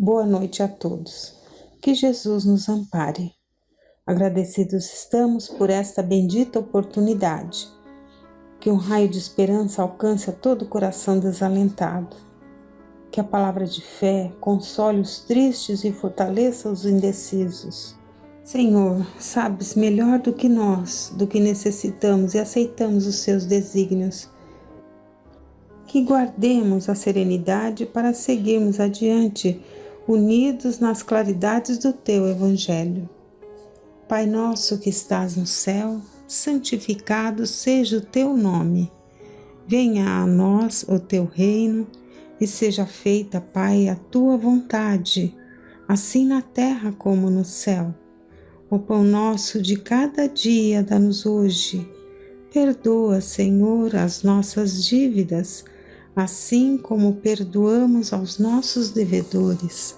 Boa noite a todos. Que Jesus nos ampare. Agradecidos estamos por esta bendita oportunidade. Que um raio de esperança alcance a todo o coração desalentado. Que a palavra de fé console os tristes e fortaleça os indecisos. Senhor, sabes melhor do que nós, do que necessitamos e aceitamos os seus desígnios. Que guardemos a serenidade para seguirmos adiante, unidos nas claridades do Teu Evangelho. Pai nosso que estás no céu, santificado seja o Teu nome. Venha a nós o Teu reino e seja feita, Pai, a Tua vontade, assim na terra como no céu. O pão nosso de cada dia dá-nos hoje. Perdoa, Senhor, as nossas dívidas, assim como perdoamos aos nossos devedores.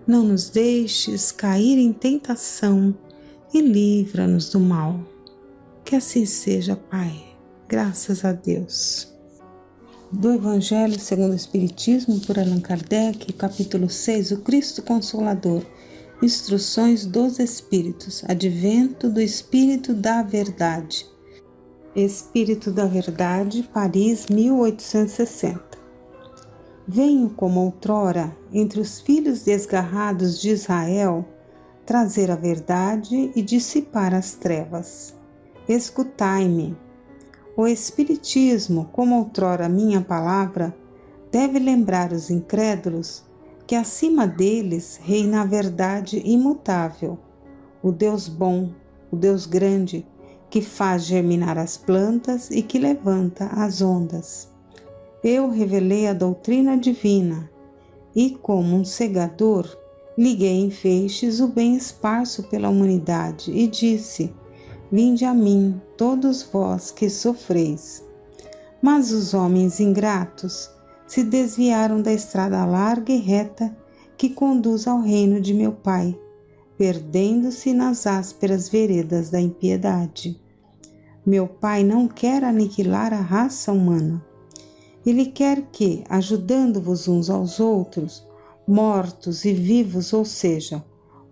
Não nos deixes cair em tentação e livra-nos do mal. Que assim seja, Pai. Graças a Deus. Do Evangelho segundo o Espiritismo, por Allan Kardec, capítulo 6, o Cristo Consolador. Instruções dos Espíritos. Advento do Espírito da Verdade. Espírito da Verdade, Paris, 1860. Venho como outrora, entre os filhos desgarrados de Israel, trazer a verdade e dissipar as trevas. Escutai-me. O Espiritismo, como outrora minha palavra, deve lembrar os incrédulos que acima deles reina a verdade imutável, o Deus bom, o Deus grande, que faz germinar as plantas e que levanta as ondas. Eu revelei a doutrina divina e, como um segador, liguei em feixes o bem esparso pela humanidade e disse: Vinde a mim, todos vós que sofreis. Mas os homens ingratos se desviaram da estrada larga e reta que conduz ao reino de meu Pai, perdendo-se nas ásperas veredas da impiedade. Meu Pai não quer aniquilar a raça humana. Ele quer que, ajudando-vos uns aos outros, mortos e vivos, ou seja,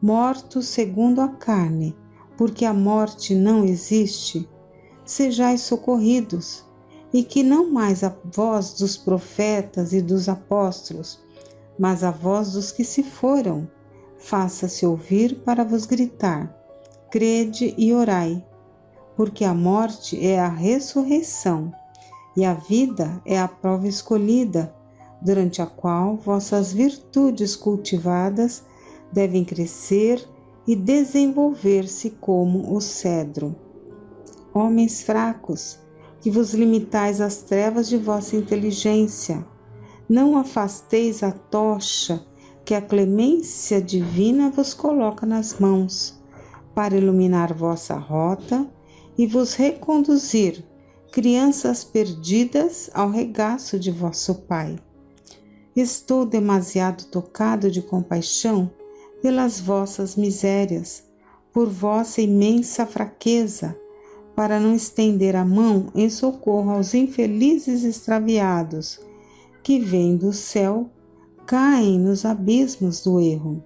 mortos segundo a carne, porque a morte não existe, sejais socorridos, e que não mais a voz dos profetas e dos apóstolos, mas a voz dos que se foram, faça-se ouvir para vos gritar: crede e orai, porque a morte é a ressurreição, e a vida é a prova escolhida, durante a qual vossas virtudes cultivadas devem crescer e desenvolver-se como o cedro. Homens fracos, que vos limitais às trevas de vossa inteligência, não afasteis a tocha que a clemência divina vos coloca nas mãos, para iluminar vossa rota e vos reconduzir, crianças perdidas, ao regaço de vosso Pai. Estou demasiado tocado de compaixão pelas vossas misérias, por vossa imensa fraqueza, para não estender a mão em socorro aos infelizes extraviados, que vêm do céu, caem nos abismos do erro.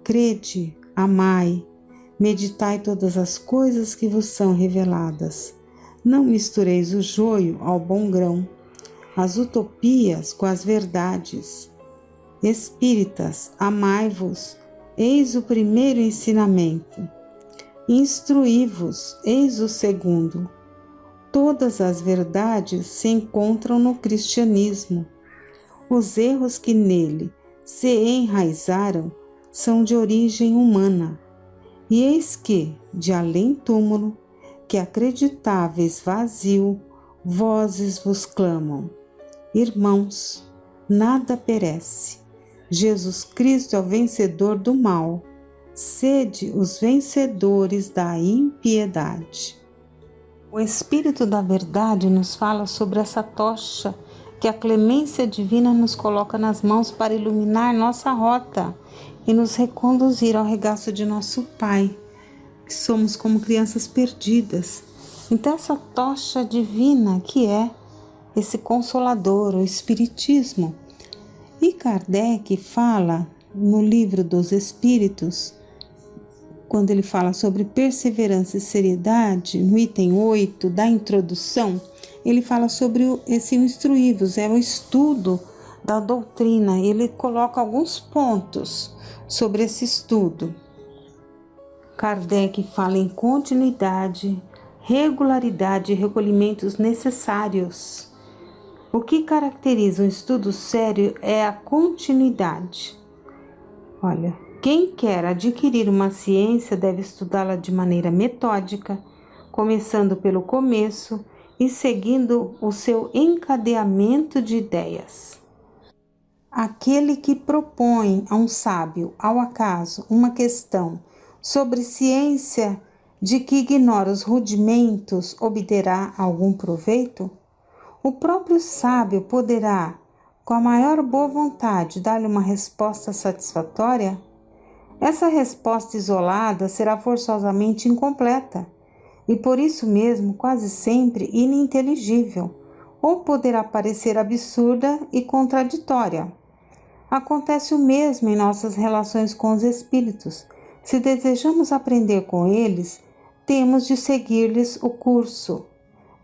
Crede, amai, meditai todas as coisas que vos são reveladas. Não mistureis o joio ao bom grão, as utopias com as verdades. Espíritas, amai-vos, eis o primeiro ensinamento. Instruí-vos, eis o segundo. Todas as verdades se encontram no cristianismo. Os erros que nele se enraizaram são de origem humana. E eis que, de além-túmulo, que acreditáveis vazio, vozes vos clamam: Irmãos, nada perece. Jesus Cristo é o vencedor do mal. Sede os vencedores da impiedade. O Espírito da Verdade nos fala sobre essa tocha que a clemência divina nos coloca nas mãos para iluminar nossa rota e nos reconduzir ao regaço de nosso Pai, que somos como crianças perdidas. Então essa tocha divina que é esse Consolador, o Espiritismo. E Kardec fala no livro dos Espíritos, quando ele fala sobre perseverança e seriedade, no item 8 da introdução, ele fala sobre esse instruí-vos, é o estudo da doutrina. Ele coloca alguns pontos sobre esse estudo. Kardec fala em continuidade, regularidade e recolhimentos necessários. O que caracteriza um estudo sério é a continuidade. Olha, quem quer adquirir uma ciência deve estudá-la de maneira metódica, começando pelo começo e seguindo o seu encadeamento de ideias. Aquele que propõe a um sábio, ao acaso, uma questão sobre ciência de que ignora os rudimentos, obterá algum proveito? O próprio sábio poderá, com a maior boa vontade, dar-lhe uma resposta satisfatória? Essa resposta isolada será forçosamente incompleta e, por isso mesmo, quase sempre ininteligível, ou poderá parecer absurda e contraditória. Acontece o mesmo em nossas relações com os espíritos. Se desejamos aprender com eles, temos de seguir-lhes o curso.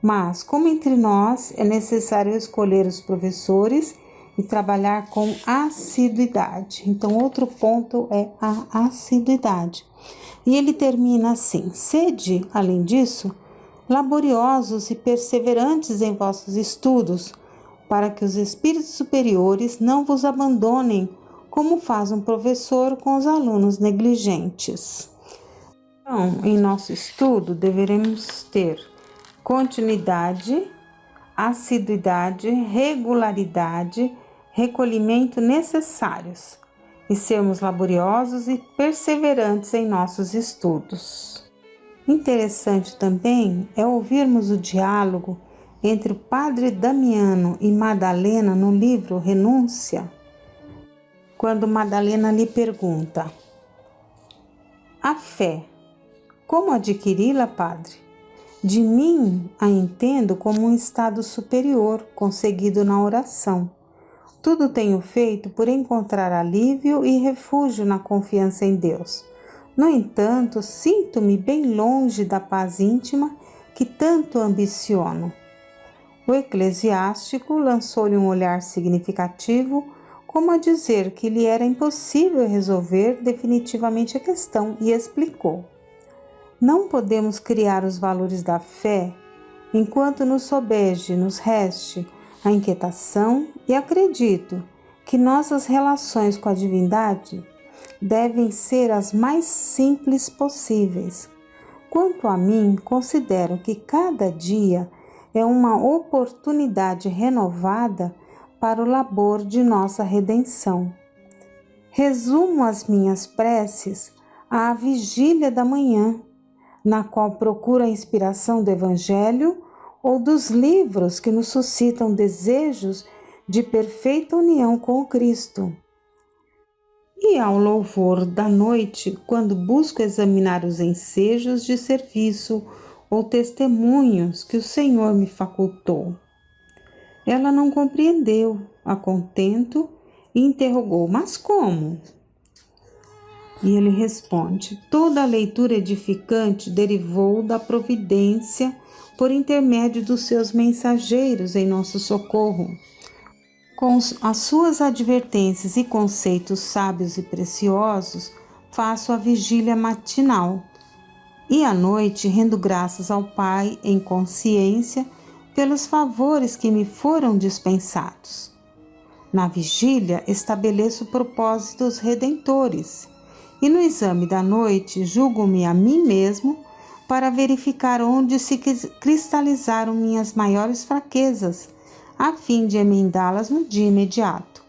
Mas, como entre nós, é necessário escolher os professores e trabalhar com assiduidade. Então, outro ponto é a assiduidade. E ele termina assim: sede, além disso, laboriosos e perseverantes em vossos estudos, para que os espíritos superiores não vos abandonem, como faz um professor com os alunos negligentes. Então, em nosso estudo, deveremos ter continuidade, assiduidade, regularidade, recolhimento necessários e sermos laboriosos e perseverantes em nossos estudos. Interessante também é ouvirmos o diálogo entre o padre Damiano e Madalena no livro Renúncia, quando Madalena lhe pergunta: a fé, como adquiri-la, padre? De mim a entendo como um estado superior, conseguido na oração. Tudo tenho feito por encontrar alívio e refúgio na confiança em Deus. No entanto, sinto-me bem longe da paz íntima que tanto ambiciono. O eclesiástico lançou-lhe um olhar significativo, como a dizer que lhe era impossível resolver definitivamente a questão, e explicou: não podemos criar os valores da fé enquanto nos sobeje, nos reste a inquietação, e acredito que nossas relações com a divindade devem ser as mais simples possíveis. Quanto a mim, considero que cada dia é uma oportunidade renovada para o labor de nossa redenção. Resumo as minhas preces à vigília da manhã, na qual procuro a inspiração do Evangelho ou dos livros que nos suscitam desejos de perfeita união com o Cristo. E ao louvor da noite, quando busco examinar os ensejos de serviço ou testemunhos que o Senhor me facultou. Ela não compreendeu, a contento, e interrogou: mas como? E ele responde: toda a leitura edificante derivou da providência por intermédio dos seus mensageiros em nosso socorro. Com as suas advertências e conceitos sábios e preciosos, faço a vigília matinal. E à noite rendo graças ao Pai em consciência pelos favores que me foram dispensados. Na vigília estabeleço propósitos redentores e no exame da noite julgo-me a mim mesmo para verificar onde se cristalizaram minhas maiores fraquezas, a fim de emendá-las no dia imediato.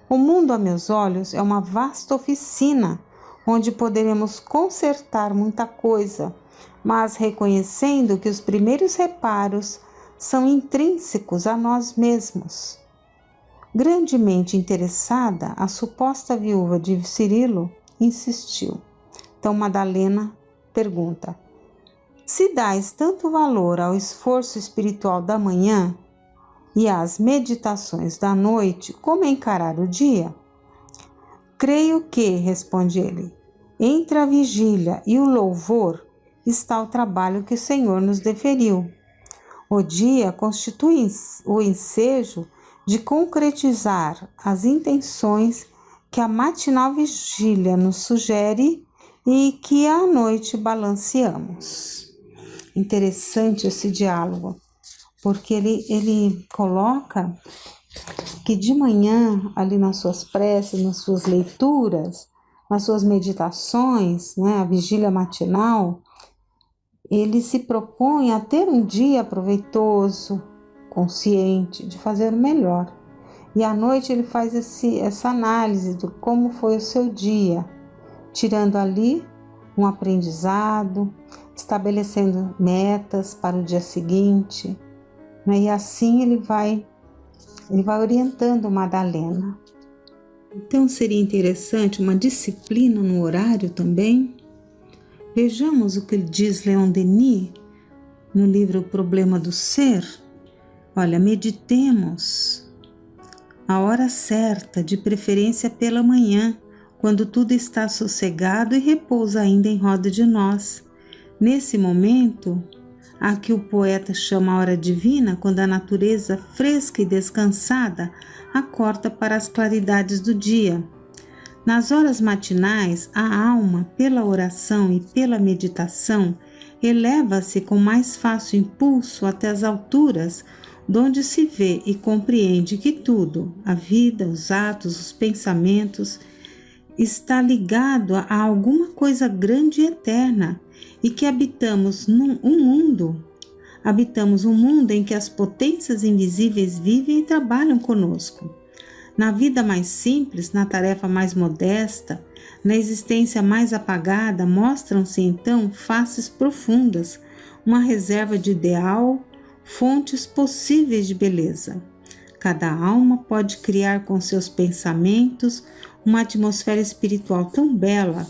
O mundo, a meus olhos, é uma vasta oficina, onde poderemos consertar muita coisa, mas reconhecendo que os primeiros reparos são intrínsecos a nós mesmos. Grandemente interessada, a suposta viúva de Cirilo insistiu. Então Madalena pergunta: se dais tanto valor ao esforço espiritual da manhã e às meditações da noite, como encarar o dia? Creio que, responde ele, entre a vigília e o louvor está o trabalho que o Senhor nos deferiu. O dia constitui o ensejo de concretizar as intenções que a matinal vigília nos sugere e que à noite balanceamos. Interessante esse diálogo, porque ele coloca que de manhã, ali nas suas preces, nas suas leituras, nas suas meditações, né, a vigília matinal, ele se propõe a ter um dia proveitoso, consciente, de fazer o melhor. E à noite ele faz essa análise de como foi o seu dia, tirando ali um aprendizado, estabelecendo metas para o dia seguinte, né? E assim ele vai orientando Madalena. Então seria interessante uma disciplina no horário também. Vejamos o que diz Leon Denis no livro O Problema do Ser. Olha, meditemos a hora certa, de preferência pela manhã, quando tudo está sossegado e repousa ainda em roda de nós. Nesse momento, a que o poeta chama a hora divina, quando a natureza fresca e descansada acorda para as claridades do dia. Nas horas matinais, a alma, pela oração e pela meditação, eleva-se com mais fácil impulso até as alturas, donde se vê e compreende que tudo, a vida, os atos, os pensamentos, está ligado a alguma coisa grande e eterna, e que habitamos um mundo em que as potências invisíveis vivem e trabalham conosco. Na vida mais simples, na tarefa mais modesta, na existência mais apagada, mostram-se então faces profundas, uma reserva de ideal, fontes possíveis de beleza. Cada alma pode criar com seus pensamentos uma atmosfera espiritual tão bela,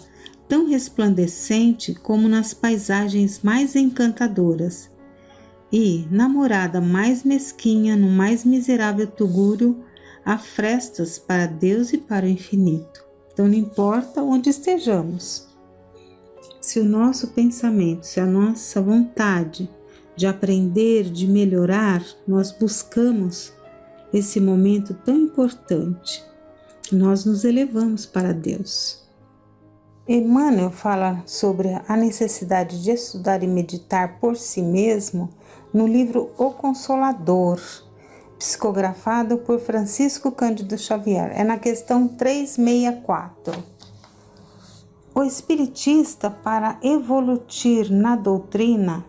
tão resplandecente como nas paisagens mais encantadoras. E, na morada mais mesquinha, no mais miserável tugúrio, há frestas para Deus e para o infinito. Então não importa onde estejamos. Se o nosso pensamento, se a nossa vontade de aprender, de melhorar, nós buscamos esse momento tão importante, nós nos elevamos para Deus. Emmanuel fala sobre a necessidade de estudar e meditar por si mesmo no livro O Consolador, psicografado por Francisco Cândido Xavier. É na questão 364. O espiritista, para evoluir na doutrina,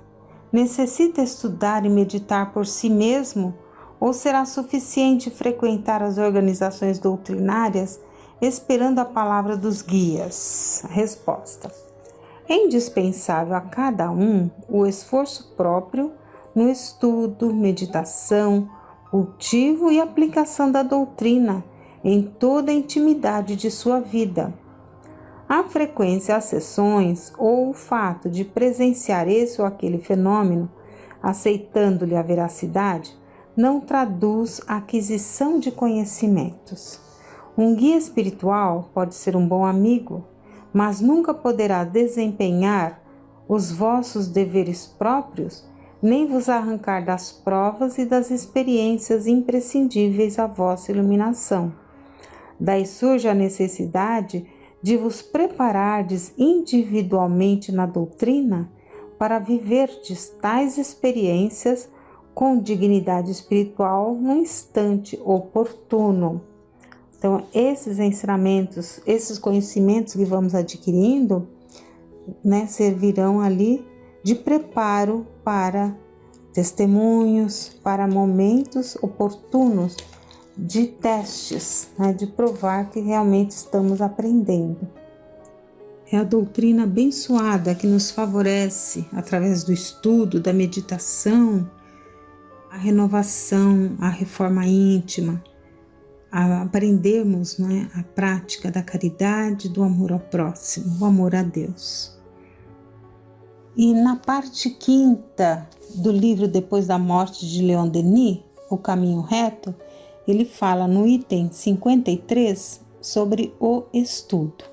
necessita estudar e meditar por si mesmo, ou será suficiente frequentar as organizações doutrinárias esperando a palavra dos guias? Resposta: é indispensável a cada um o esforço próprio no estudo, meditação, cultivo e aplicação da doutrina em toda a intimidade de sua vida. A frequência às sessões ou o fato de presenciar esse ou aquele fenômeno, aceitando-lhe a veracidade, não traduz a aquisição de conhecimentos. Um guia espiritual pode ser um bom amigo, mas nunca poderá desempenhar os vossos deveres próprios, nem vos arrancar das provas e das experiências imprescindíveis à vossa iluminação. Daí surge a necessidade de vos preparardes individualmente na doutrina para viverdes tais experiências com dignidade espiritual no instante oportuno. Então, esses ensinamentos, esses conhecimentos que vamos adquirindo, né, servirão ali de preparo para testemunhos, para momentos oportunos de testes, né, de provar que realmente estamos aprendendo. É a doutrina abençoada que nos favorece, através do estudo, da meditação, a renovação, a reforma íntima, a aprendermos, né, a prática da caridade, do amor ao próximo, o amor a Deus. E na parte 5ª do livro Depois da Morte de Leon Denis, O Caminho Reto, ele fala no item 53 sobre o estudo.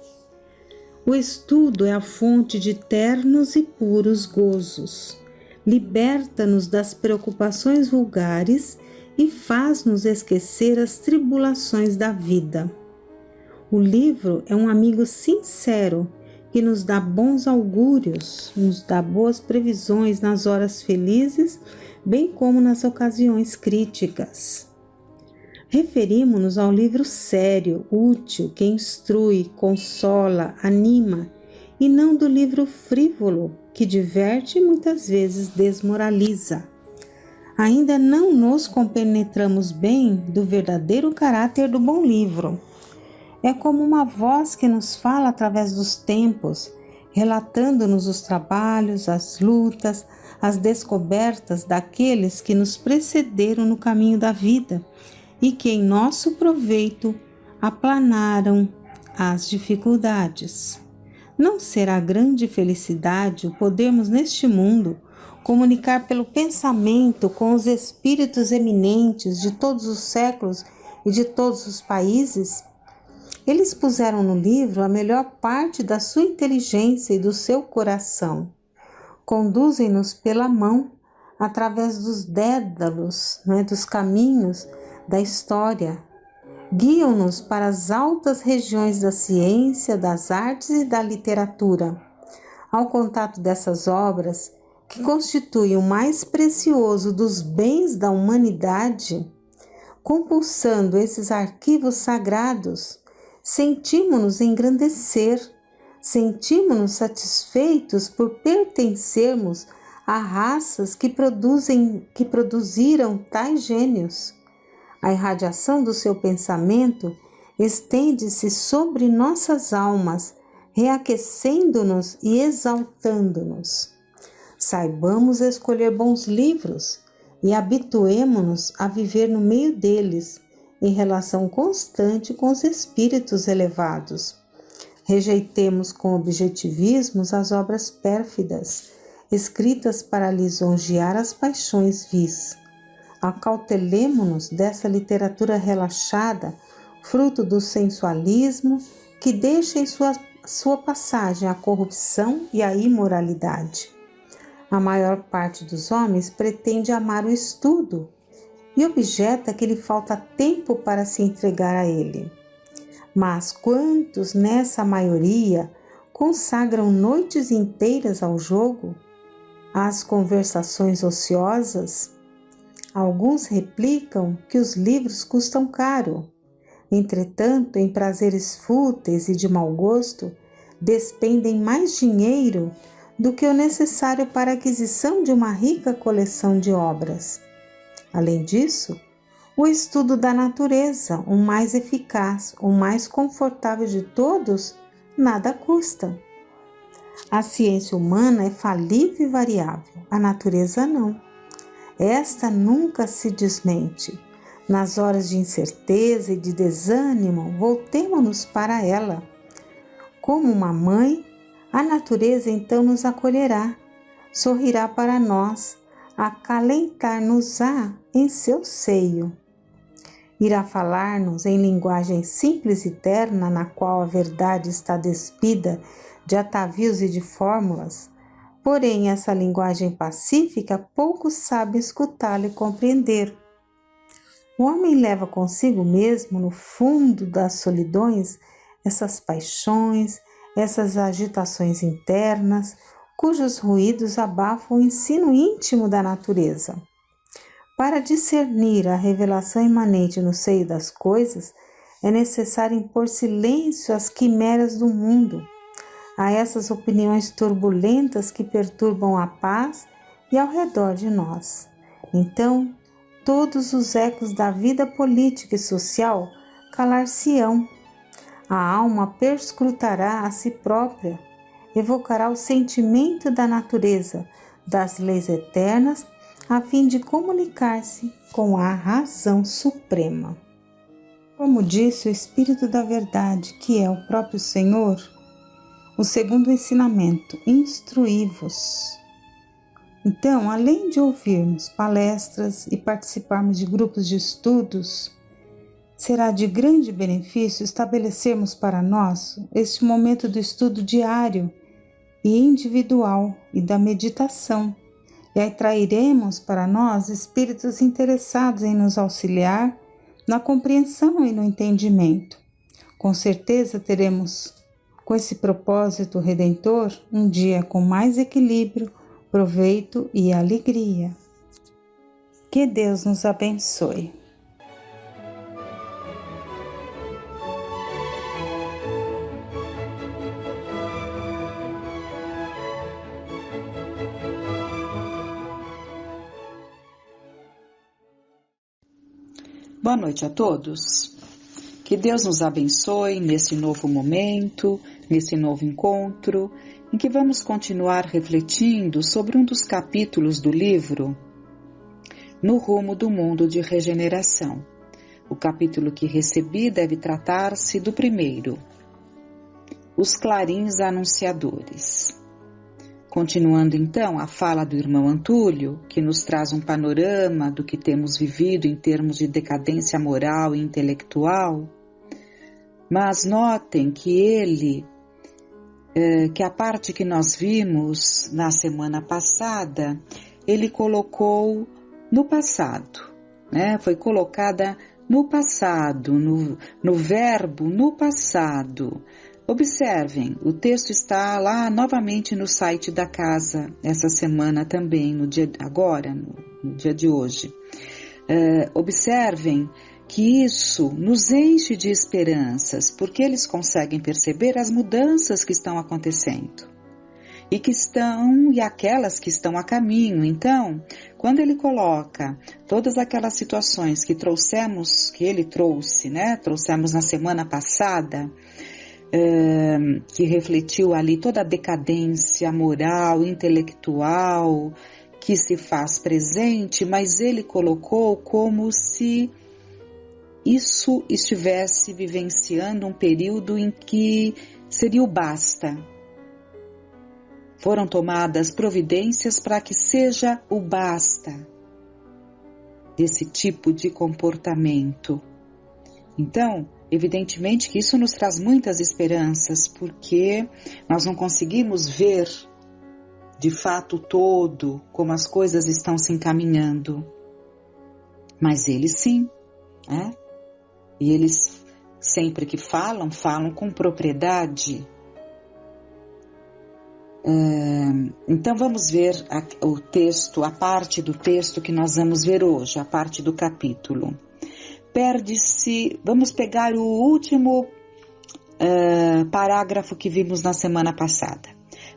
O estudo é a fonte de ternos e puros gozos. Liberta-nos das preocupações vulgares e faz-nos esquecer as tribulações da vida. O livro é um amigo sincero que nos dá bons augúrios, nos dá boas previsões nas horas felizes, bem como nas ocasiões críticas. Referimos-nos ao livro sério, útil, que instrui, consola, anima, e não do livro frívolo, que diverte e muitas vezes desmoraliza. Ainda não nos compenetramos bem do verdadeiro caráter do bom livro. É como uma voz que nos fala através dos tempos, relatando-nos os trabalhos, as lutas, as descobertas daqueles que nos precederam no caminho da vida e que em nosso proveito aplanaram as dificuldades. Não será grande felicidade o podermos neste mundo comunicar pelo pensamento com os espíritos eminentes de todos os séculos e de todos os países? Eles puseram no livro a melhor parte da sua inteligência e do seu coração. Conduzem-nos pela mão através dos dédalos, dos caminhos da história. Guiam-nos para as altas regiões da ciência, das artes e da literatura. Ao contato dessas obras, que constituem o mais precioso dos bens da humanidade, compulsando esses arquivos sagrados, sentimos-nos engrandecer, sentimos-nos satisfeitos por pertencermos a raças que produziram tais gênios. A irradiação do seu pensamento estende-se sobre nossas almas, reaquecendo-nos e exaltando-nos. Saibamos escolher bons livros e habituemo-nos a viver no meio deles, em relação constante com os espíritos elevados. Rejeitemos com objetivismo as obras pérfidas, escritas para lisonjear as paixões vis. Acautelemo-nos dessa literatura relaxada, fruto do sensualismo, que deixa em sua passagem a corrupção e a imoralidade. A maior parte dos homens pretende amar o estudo, e objeta que lhe falta tempo para se entregar a ele. Mas quantos nessa maioria consagram noites inteiras ao jogo, às conversações ociosas? Alguns replicam que os livros custam caro. Entretanto, em prazeres fúteis e de mau gosto, despendem mais dinheiro do que o necessário para a aquisição de uma rica coleção de obras. Além disso, o estudo da natureza, o mais eficaz, o mais confortável de todos, nada custa. A ciência humana é falível e variável, a natureza não. Esta nunca se desmente. Nas horas de incerteza e de desânimo, voltemo-nos para ela. Como uma mãe, a natureza então nos acolherá, sorrirá para nós, acalentar-nos-á em seu seio. Irá falar-nos em linguagem simples e terna, na qual a verdade está despida de atavios e de fórmulas. Porém, essa linguagem pacífica pouco sabe escutá-la e compreender. O homem leva consigo mesmo, no fundo das solidões, essas paixões, essas agitações internas, cujos ruídos abafam o ensino íntimo da natureza. Para discernir a revelação imanente no seio das coisas, é necessário impor silêncio às quimeras do mundo, a essas opiniões turbulentas que perturbam a paz e ao redor de nós. Então, todos os ecos da vida política e social calar-se-ão. A alma perscrutará a si própria, evocará o sentimento da natureza, das leis eternas, a fim de comunicar-se com a razão suprema. Como disse o Espírito da Verdade, que é o próprio Senhor, o segundo ensinamento, instruí-vos. Então, além de ouvirmos palestras e participarmos de grupos de estudos, será de grande benefício estabelecermos para nós este momento do estudo diário e individual e da meditação, e atrairemos para nós espíritos interessados em nos auxiliar na compreensão e no entendimento. Com certeza teremos, com esse propósito redentor, um dia com mais equilíbrio, proveito e alegria. Que Deus nos abençoe. Boa noite a todos. Que Deus nos abençoe nesse novo momento, nesse novo encontro, em que vamos continuar refletindo sobre um dos capítulos do livro No Rumo do Mundo de Regeneração. O capítulo que recebi deve tratar-se do primeiro, Os Clarins Anunciadores. Continuando então a fala do irmão Antúlio, que nos traz um panorama do que temos vivido em termos de decadência moral e intelectual, mas notem que que a parte que nós vimos na semana passada, ele colocou no passado, né? Foi colocada no passado, no verbo no passado. Observem, o texto está lá novamente no site da casa, essa semana também, no dia de hoje. Observem que isso nos enche de esperanças, porque eles conseguem perceber as mudanças que estão acontecendo e aquelas que estão a caminho. Então, quando ele coloca todas aquelas situações que ele trouxe, né? Trouxemos na semana passada, que refletiu ali toda a decadência moral, intelectual que se faz presente, mas ele colocou como se isso estivesse vivenciando um período em que seria o basta. Foram tomadas providências para que seja o basta desse tipo de comportamento. Então, evidentemente que isso nos traz muitas esperanças, porque nós não conseguimos ver de fato todo como as coisas estão se encaminhando. Mas eles sim, né? E eles sempre que falam com propriedade. Então vamos ver o texto, a parte do texto que nós vamos ver hoje, a parte do capítulo. Vamos pegar o último parágrafo que vimos na semana passada.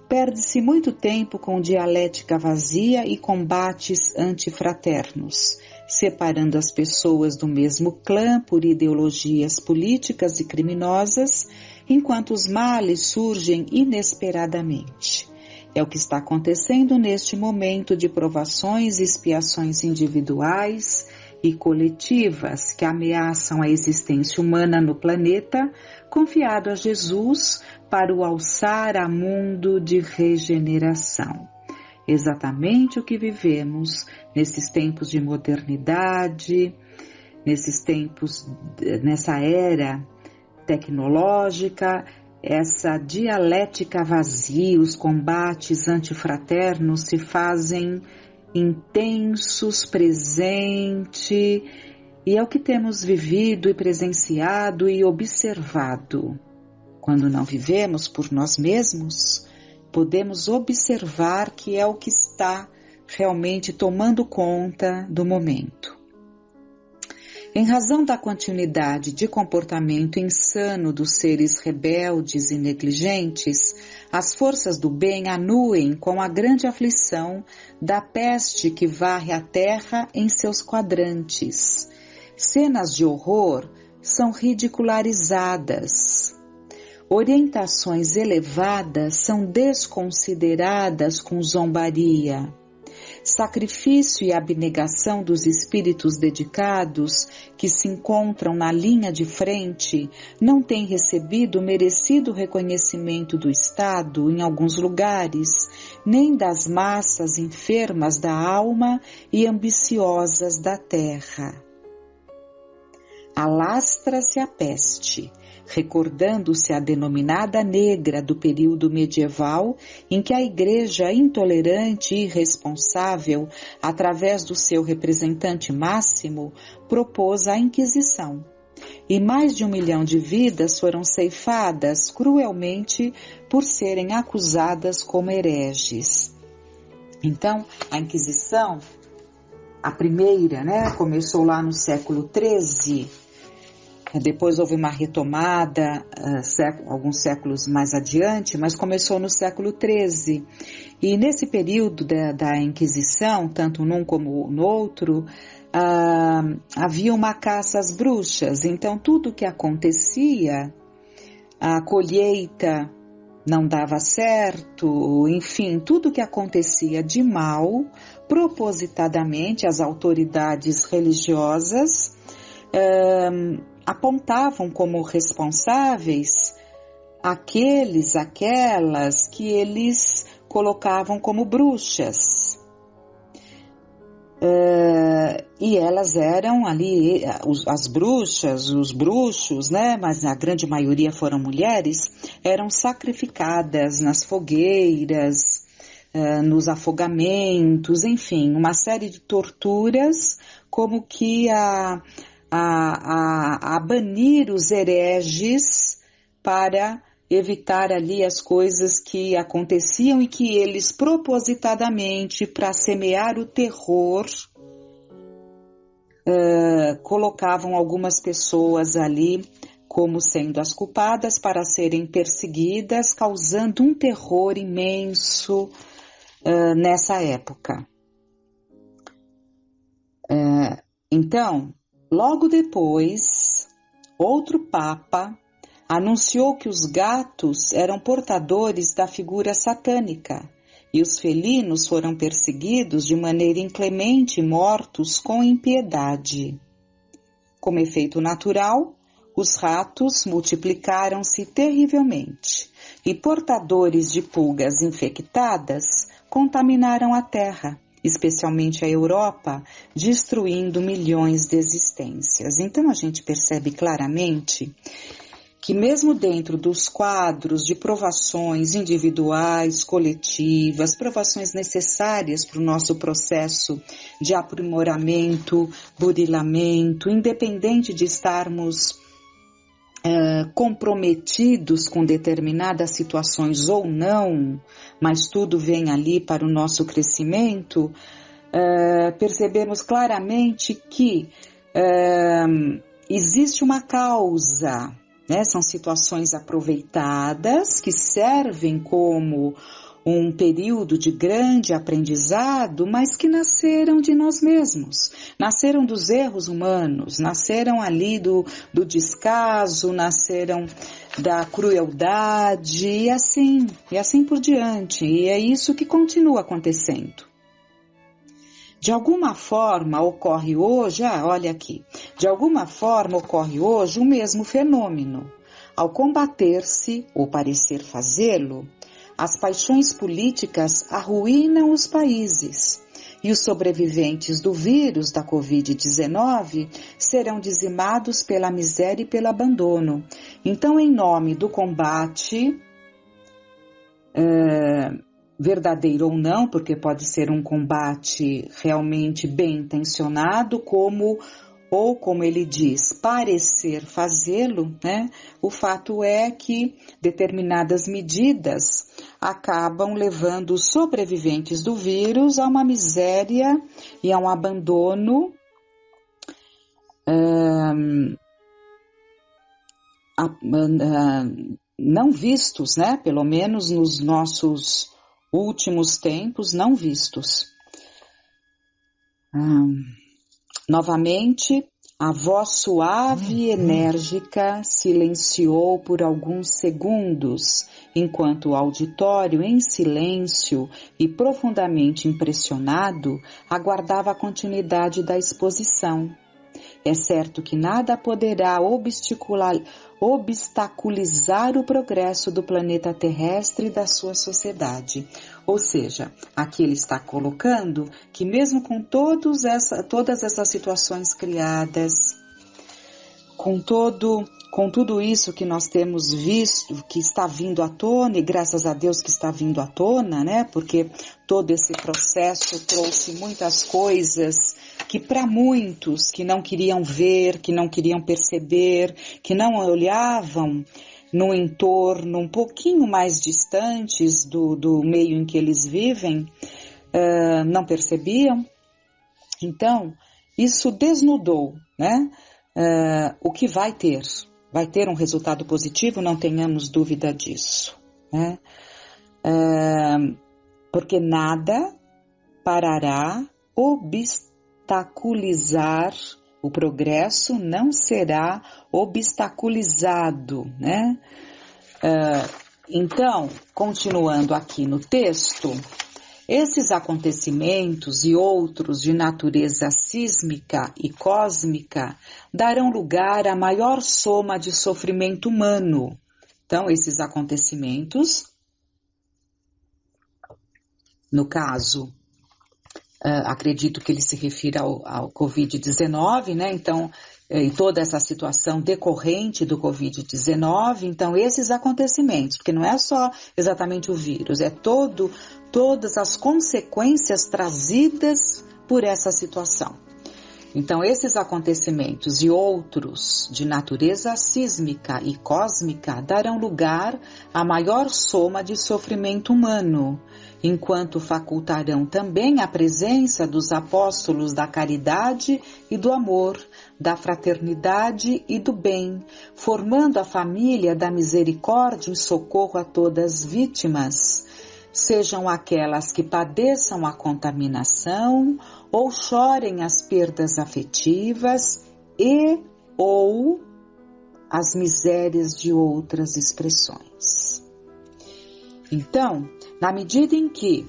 Perde-se muito tempo com dialética vazia e combates antifraternos, separando as pessoas do mesmo clã por ideologias políticas e criminosas, enquanto os males surgem inesperadamente. É o que está acontecendo neste momento de provações e expiações individuais e coletivas que ameaçam a existência humana no planeta, confiado a Jesus para o alçar a mundo de regeneração. Exatamente o que vivemos nesses tempos de modernidade, nessa era tecnológica, essa dialética vazia, os combates antifraternos se fazem intensos, presente, e é o que temos vivido e presenciado e observado. Quando não vivemos por nós mesmos, podemos observar que é o que está realmente tomando conta do momento. Em razão da continuidade de comportamento insano dos seres rebeldes e negligentes, as forças do bem anuem com a grande aflição da peste que varre a terra em seus quadrantes. Cenas de horror são ridicularizadas. Orientações elevadas são desconsideradas com zombaria. Sacrifício e abnegação dos espíritos dedicados que se encontram na linha de frente não têm recebido o merecido reconhecimento do Estado em alguns lugares, nem das massas enfermas da alma e ambiciosas da terra. alastra-se a peste, recordando-se a denominada negra do período medieval, em que a Igreja intolerante e irresponsável, através do seu representante máximo, propôs a Inquisição. E mais de 1 milhão de vidas foram ceifadas cruelmente por serem acusadas como hereges. Então, a Inquisição, a primeira, começou lá no século XIII, depois houve uma retomada alguns séculos mais adiante, mas começou no século XIII. E nesse período da Inquisição, tanto num como no outro, havia uma caça às bruxas. Então tudo que acontecia, a colheita não dava certo, enfim, tudo que acontecia de mal, propositadamente as autoridades religiosas apontavam como responsáveis aquelas que eles colocavam como bruxas. E elas eram ali, as bruxas, os bruxos, mas a grande maioria foram mulheres, eram sacrificadas nas fogueiras, nos afogamentos, enfim, uma série de torturas, como que a banir os hereges para evitar ali as coisas que aconteciam e que eles propositadamente, para semear o terror, colocavam algumas pessoas ali como sendo as culpadas para serem perseguidas, causando um terror imenso nessa época. Então, logo depois, outro papa anunciou que os gatos eram portadores da figura satânica e os felinos foram perseguidos de maneira inclemente e mortos com impiedade. Como efeito natural, os ratos multiplicaram-se terrivelmente e portadores de pulgas infectadas contaminaram a terra, especialmente a Europa, destruindo milhões de existências. Então a gente percebe claramente que mesmo dentro dos quadros de provações individuais, coletivas, provações necessárias para o nosso processo de aprimoramento, burilamento, independente de estarmos comprometidos com determinadas situações ou não, mas tudo vem ali para o nosso crescimento, percebemos claramente que existe uma causa, são situações aproveitadas que servem como um período de grande aprendizado, mas que nasceram de nós mesmos, nasceram dos erros humanos, nasceram ali do descaso, nasceram da crueldade e assim por diante. E é isso que continua acontecendo. De alguma forma ocorre hoje, olha aqui, de alguma forma ocorre hoje o mesmo fenômeno. Ao combater-se, ou parecer fazê-lo, as paixões políticas arruinam os países e os sobreviventes do vírus da Covid-19 serão dizimados pela miséria e pelo abandono. Então, em nome do combate, verdadeiro ou não, porque pode ser um combate realmente bem intencionado, como ele diz, parecer fazê-lo, o fato é que determinadas medidas acabam levando os sobreviventes do vírus a uma miséria e a um abandono não vistos, pelo menos nos nossos últimos tempos, não vistos. Novamente, a voz suave e enérgica silenciou por alguns segundos, enquanto o auditório, em silêncio e profundamente impressionado, aguardava a continuidade da exposição. É certo que nada poderá obstaculizar o progresso do planeta terrestre e da sua sociedade. Ou seja, aqui ele está colocando que mesmo com todas essas situações criadas, com tudo isso que nós temos visto, que está vindo à tona, e graças a Deus que está vindo à tona, né? Porque todo esse processo trouxe muitas coisas que para muitos que não queriam ver, que não queriam perceber, que não olhavam no entorno um pouquinho mais distantes do meio em que eles vivem, não percebiam. Então, isso desnudou, né? O que vai ter um resultado positivo, não tenhamos dúvida disso, né? Porque nada parará obstaculizar o progresso, não será obstaculizado, né? Então, continuando aqui no texto, esses acontecimentos e outros de natureza sísmica e cósmica darão lugar à maior soma de sofrimento humano. Então, esses acontecimentos, no caso, acredito que ele se refira ao Covid-19, né? Então, e toda essa situação decorrente do Covid-19, então esses acontecimentos, porque não é só exatamente o vírus, é todas as consequências trazidas por essa situação. Então esses acontecimentos e outros de natureza sísmica e cósmica darão lugar à maior soma de sofrimento humano, enquanto facultarão também a presença dos apóstolos da caridade e do amor, da fraternidade e do bem, formando a família da misericórdia em socorro a todas as vítimas, sejam aquelas que padeçam a contaminação ou chorem as perdas afetivas e ou as misérias de outras expressões. Então, na medida em que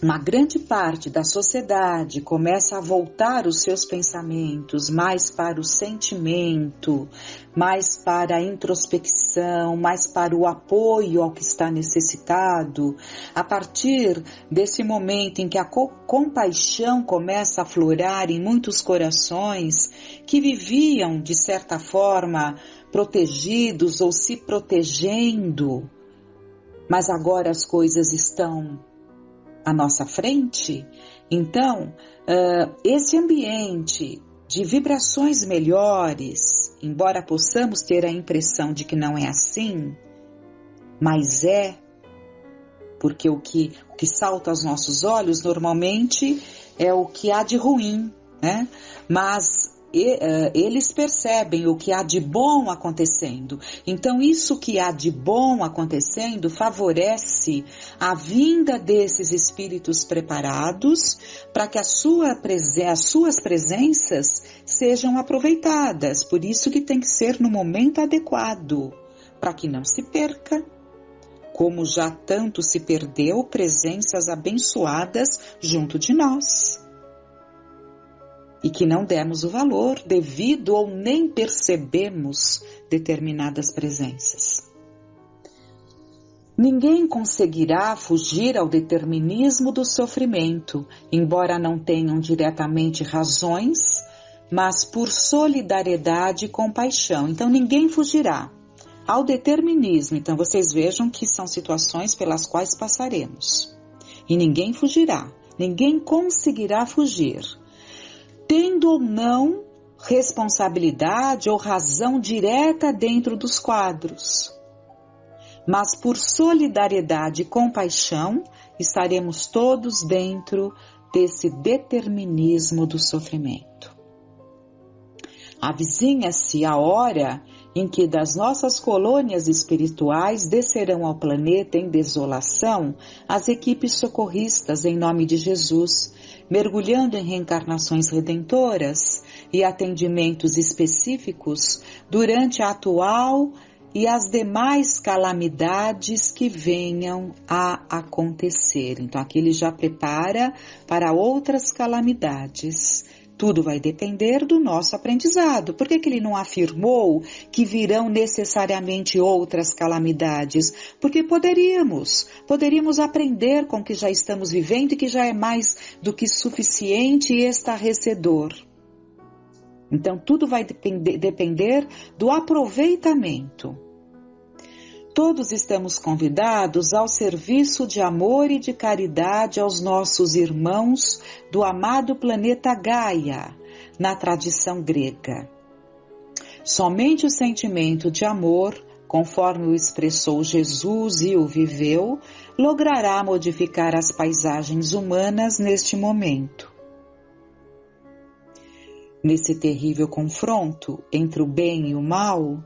uma grande parte da sociedade começa a voltar os seus pensamentos mais para o sentimento, mais para a introspecção, mais para o apoio ao que está necessitado, a partir desse momento em que a compaixão começa a aflorar em muitos corações que viviam, de certa forma, protegidos ou se protegendo, mas agora as coisas estão à nossa frente, então esse ambiente de vibrações melhores, embora possamos ter a impressão de que não é assim, mas porque o que salta aos nossos olhos normalmente é o que há de ruim, né? Mas eles percebem o que há de bom acontecendo. Então, isso que há de bom acontecendo favorece a vinda desses espíritos preparados para que as suas presenças sejam aproveitadas. Por isso que tem que ser no momento adequado, para que não se perca, como já tanto se perdeu, presenças abençoadas junto de nós. E que não demos o valor devido ou nem percebemos determinadas presenças. Ninguém conseguirá fugir ao determinismo do sofrimento, embora não tenham diretamente razões, mas por solidariedade e compaixão. Então ninguém fugirá ao determinismo. Então vocês vejam que são situações pelas quais passaremos. E ninguém fugirá, ninguém conseguirá fugir, tendo ou não responsabilidade ou razão direta dentro dos quadros. Mas por solidariedade e compaixão, estaremos todos dentro desse determinismo do sofrimento. Avizinha-se a hora em que das nossas colônias espirituais descerão ao planeta em desolação as equipes socorristas em nome de Jesus, mergulhando em reencarnações redentoras e atendimentos específicos durante a atual e as demais calamidades que venham a acontecer. Então aqui ele já prepara para outras calamidades. Tudo vai depender do nosso aprendizado. Por que ele não afirmou que virão necessariamente outras calamidades? Porque poderíamos aprender com o que já estamos vivendo e que já é mais do que suficiente e estarrecedor. Então, tudo vai depender do aproveitamento. Todos estamos convidados ao serviço de amor e de caridade aos nossos irmãos do amado planeta Gaia, na tradição grega. Somente o sentimento de amor, conforme o expressou Jesus e o viveu, logrará modificar as paisagens humanas neste momento. Nesse terrível confronto entre o bem e o mal,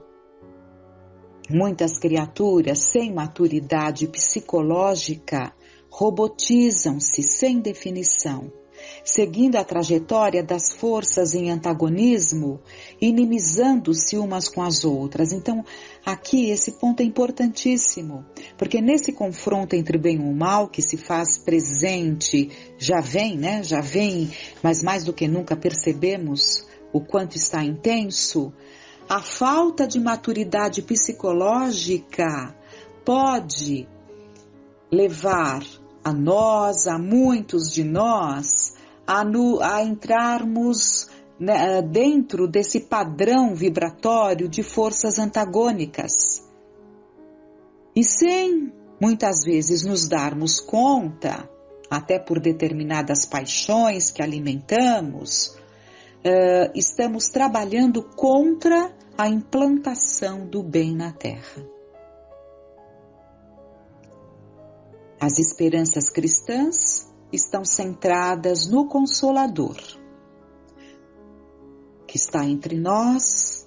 muitas criaturas sem maturidade psicológica robotizam-se sem definição, seguindo a trajetória das forças em antagonismo, inimizando-se umas com as outras. Então, aqui esse ponto é importantíssimo, porque nesse confronto entre o bem e o mal que se faz presente, já vem, mas mais do que nunca percebemos o quanto está intenso. A falta de maturidade psicológica pode levar a nós, a muitos de nós, a entrarmos dentro desse padrão vibratório de forças antagônicas. E sem, muitas vezes, nos darmos conta, até por determinadas paixões que alimentamos, estamos trabalhando contra a implantação do bem na Terra. As esperanças cristãs estão centradas no Consolador, que está entre nós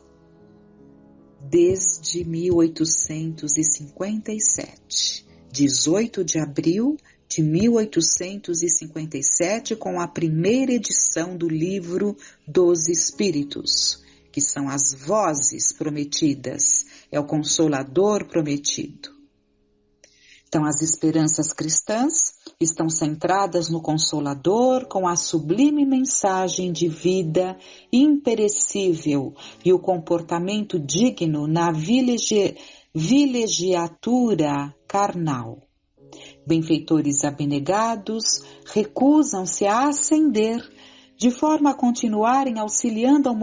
desde 1857, 18 de abril de 1857, com a primeira edição do Livro dos Espíritos, que são as vozes prometidas, é o Consolador prometido. Então, as esperanças cristãs estão centradas no Consolador com a sublime mensagem de vida imperecível e o comportamento digno na vilegiatura carnal. Benfeitores abnegados recusam-se a ascender, de forma a continuarem auxiliando a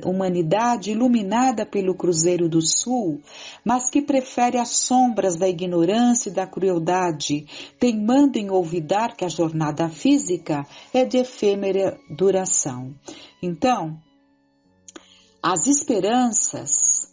humanidade iluminada pelo Cruzeiro do Sul, mas que prefere as sombras da ignorância e da crueldade, teimando em olvidar que a jornada física é de efêmera duração. Então, as esperanças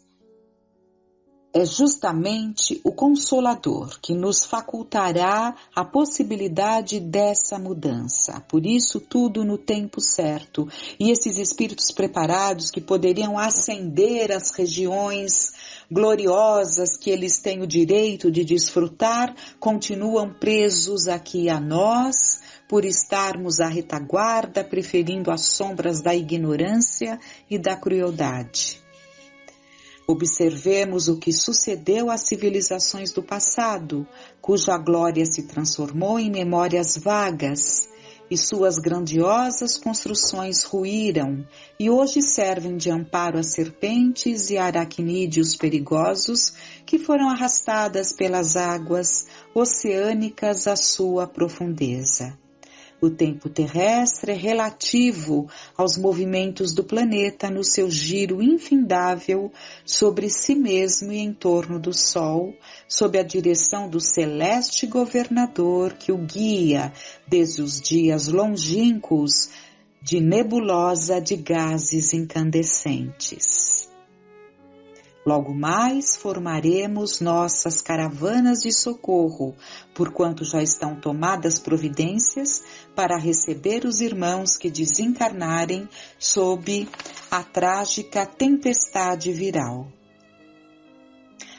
é justamente o Consolador que nos facultará a possibilidade dessa mudança. Por isso, tudo no tempo certo. E esses espíritos preparados que poderiam ascender às regiões gloriosas que eles têm o direito de desfrutar, continuam presos aqui a nós, por estarmos à retaguarda, preferindo as sombras da ignorância e da crueldade. Observemos o que sucedeu às civilizações do passado, cuja glória se transformou em memórias vagas, e suas grandiosas construções ruíram, e hoje servem de amparo a serpentes e aracnídeos perigosos que foram arrastadas pelas águas oceânicas à sua profundeza. O tempo terrestre é relativo aos movimentos do planeta no seu giro infindável sobre si mesmo e em torno do Sol, sob a direção do celeste governador que o guia desde os dias longínquos de nebulosa de gases incandescentes. Logo mais formaremos nossas caravanas de socorro, porquanto já estão tomadas providências para receber os irmãos que desencarnarem sob a trágica tempestade viral.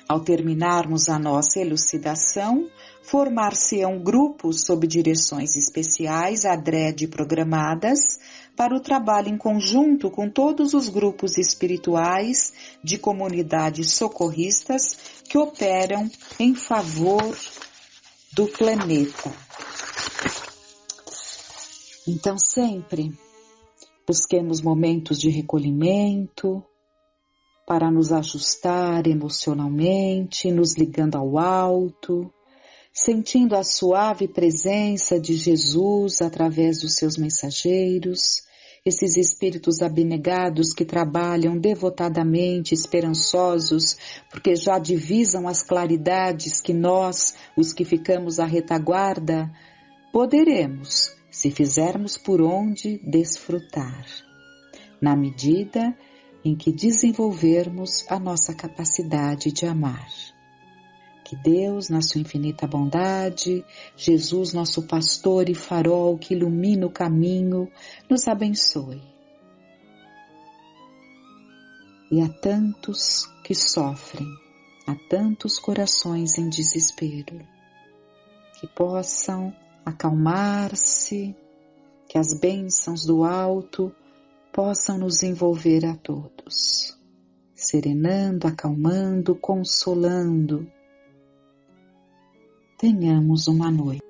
Ao terminarmos a nossa elucidação, formar-se-ão grupos sob direções especiais adrede programadas para o trabalho em conjunto com todos os grupos espirituais de comunidades socorristas que operam em favor do planeta. Então, sempre busquemos momentos de recolhimento para nos ajustar emocionalmente, nos ligando ao alto, sentindo a suave presença de Jesus através dos seus mensageiros esses espíritos abnegados que trabalham devotadamente, esperançosos, porque já divisam as claridades que nós, os que ficamos à retaguarda, poderemos, se fizermos por onde, desfrutar, na medida em que desenvolvermos a nossa capacidade de amar. Que Deus, na sua infinita bondade, Jesus, nosso pastor e farol que ilumina o caminho, nos abençoe. E a tantos que sofrem, a tantos corações em desespero, que possam acalmar-se, que as bênçãos do alto possam nos envolver a todos, serenando, acalmando, consolando. Tenhamos uma noite